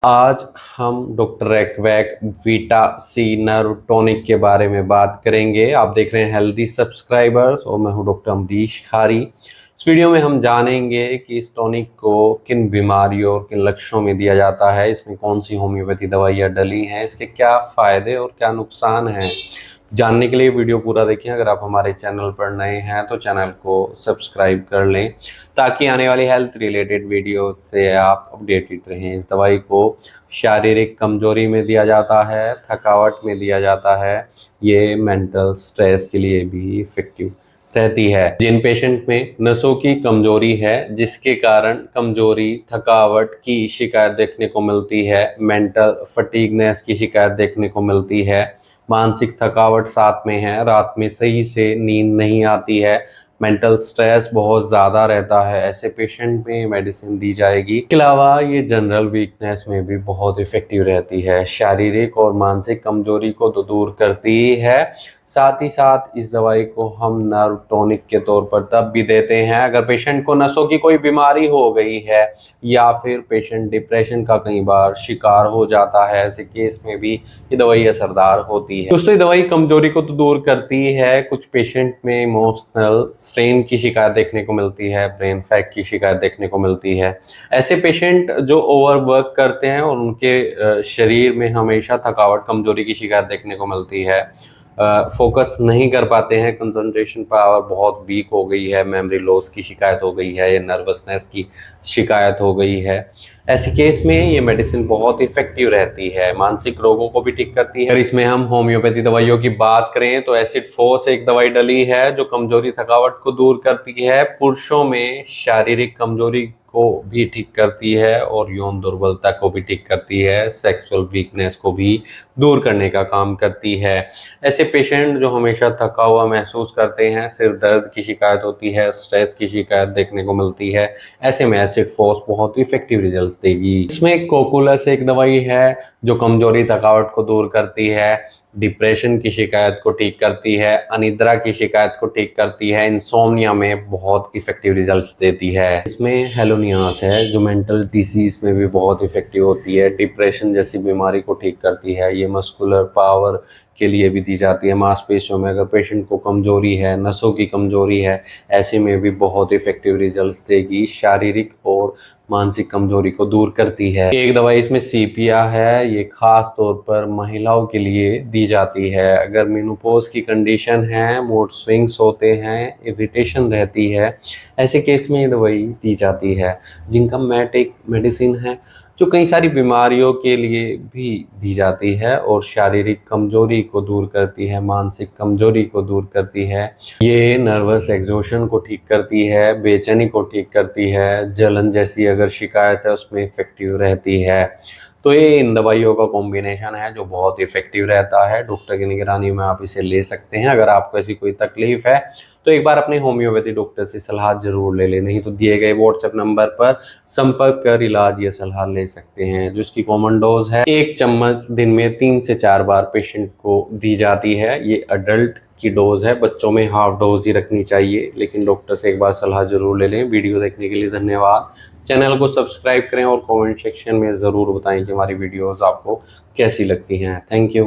आज हम doctor एक्वैक Vita सी nerve tonic के बारे में बात करेंगे। आप देख रहे हैं हेल्दी सब्सक्राइबर्स और मैं हूं डॉक्टर अमरीश खारी। इस वीडियो में हम जानेंगे कि इस टॉनिक को किन बीमारियों और किन लक्षणों में दिया जाता है, इसमें कौन सी होम्योपैथी दवाइयाँ डली हैं, इसके क्या फ़ायदे और क्या नुकसान हैं। जानने के लिए वीडियो पूरा देखें। अगर आप हमारे चैनल पर नए हैं तो चैनल को सब्सक्राइब कर लें ताकि आने वाली हेल्थ रिलेटेड वीडियो से आप अपडेटेड रहें। इस दवाई को शारीरिक कमजोरी में दिया जाता है, थकावट में दिया जाता है। ये मेंटल स्ट्रेस के लिए भी इफेक्टिव रहती है। जिन पेशेंट में नसों की कमजोरी है जिसके कारण कमजोरी, थकावट की शिकायत देखने को मिलती है, मेंटल फटीगनेस की शिकायत देखने को मिलती है, मानसिक थकावट साथ में है, रात में सही से नींद नहीं आती है, मेंटल स्ट्रेस बहुत ज़्यादा रहता है, ऐसे पेशेंट में मेडिसिन दी जाएगी। इसके अलावा ये जनरल वीकनेस में भी बहुत इफ़ेक्टिव रहती है, शारीरिक और मानसिक कमजोरी को तो दूर करती ही है। साथ ही साथ इस दवाई को हम नर्व टॉनिक के तौर पर तब भी देते हैं अगर पेशेंट को नसों की कोई बीमारी हो गई है या फिर पेशेंट डिप्रेशन का कई बार शिकार हो जाता है। ऐसे केस में भी ये दवाई असरदार होती है। दोस्तों, ये दवाई कमजोरी को तो दूर करती है। कुछ पेशेंट में इमोशनल स्ट्रेन की शिकायत देखने को मिलती है, ब्रेन फैग की शिकायत देखने को मिलती है। ऐसे पेशेंट जो ओवरवर्क करते हैं और उनके शरीर में हमेशा थकावट, कमजोरी की शिकायत देखने को मिलती है, फोकस नहीं कर पाते हैं, कंसंट्रेशन पावर बहुत वीक हो गई है, मेमोरी लॉस की शिकायत हो गई है या नर्वसनेस की शिकायत हो गई है। ऐसे केस में ये मेडिसिन बहुत इफेक्टिव रहती है, मानसिक रोगों को भी ठीक करती है। अगर इसमें हम होम्योपैथी दवाइयों की बात करें तो एसिड फोर्स एक दवाई डली है जो कमजोरी, थकावट को दूर करती है, पुरुषों में शारीरिक कमजोरी को भी ठीक करती है और यौन दुर्बलता को भी ठीक करती है, सेक्सुअल वीकनेस को भी दूर करने का काम करती है। ऐसे पेशेंट जो हमेशा थका हुआ महसूस करते हैं, सिर दर्द की शिकायत होती है, स्ट्रेस की शिकायत देखने को मिलती है, ऐसे में एसिड फोर्स बहुत इफेक्टिव रिजल्ट्स देगी। इसमें कोकुलस एक दवाई है जो कमजोरी, थकावट को दूर करती है, डिप्रेशन की शिकायत को ठीक करती है, अनिद्रा की शिकायत को ठीक करती है, इंसोम्निया में बहुत इफेक्टिव रिजल्ट्स देती है। इसमें हेलोनियास है जो मेंटल डिसीज में भी बहुत इफेक्टिव होती है, डिप्रेशन जैसी बीमारी को ठीक करती है। ये मस्कुलर पावर के लिए भी दी जाती है, मांसपेशियों में अगर पेशेंट को कमजोरी है, नसों की कमजोरी है, ऐसे में भी बहुत इफेक्टिव रिजल्ट्स देगी। शारीरिक और मानसिक कमजोरी को दूर करती है। एक दवाई इसमें सीपिया है, ये खास तौर पर महिलाओं के लिए दी जाती है। अगर मेनोपॉज की कंडीशन है, मूड स्विंग्स होते हैं, इरिटेशन रहती है, ऐसे केस में ये दवाई दी जाती है। जिनका मैट मेडिसिन है जो कई सारी बीमारियों के लिए भी दी जाती है और शारीरिक कमजोरी को दूर करती है, मानसिक कमजोरी को दूर करती है। ये नर्वस एग्जॉशन को ठीक करती है, बेचैनी को ठीक करती है, जलन जैसी अगर शिकायत है उसमें इफेक्टिव रहती है। तो ये इन दवाइयों का कॉम्बिनेशन है जो बहुत इफेक्टिव रहता है। डॉक्टर की निगरानी में आप इसे ले सकते हैं। अगर आपको ऐसी कोई तकलीफ है तो एक बार अपने होम्योपैथी डॉक्टर से सलाह जरूर ले लें, नहीं तो दिए गए व्हाट्सएप नंबर पर संपर्क कर इलाज या सलाह ले सकते हैं। जो इसकी कॉमन डोज है 1 चम्मच दिन में 3 से 4 बार पेशेंट को दी जाती है। ये अडल्ट की डोज है, बच्चों में हाफ डोज ही रखनी चाहिए, लेकिन डॉक्टर से एक बार सलाह जरूर ले लें। वीडियो देखने के लिए धन्यवाद। चैनल को सब्सक्राइब करें और कमेंट सेक्शन में ज़रूर बताएं कि हमारी वीडियोस आपको कैसी लगती हैं। Thank you.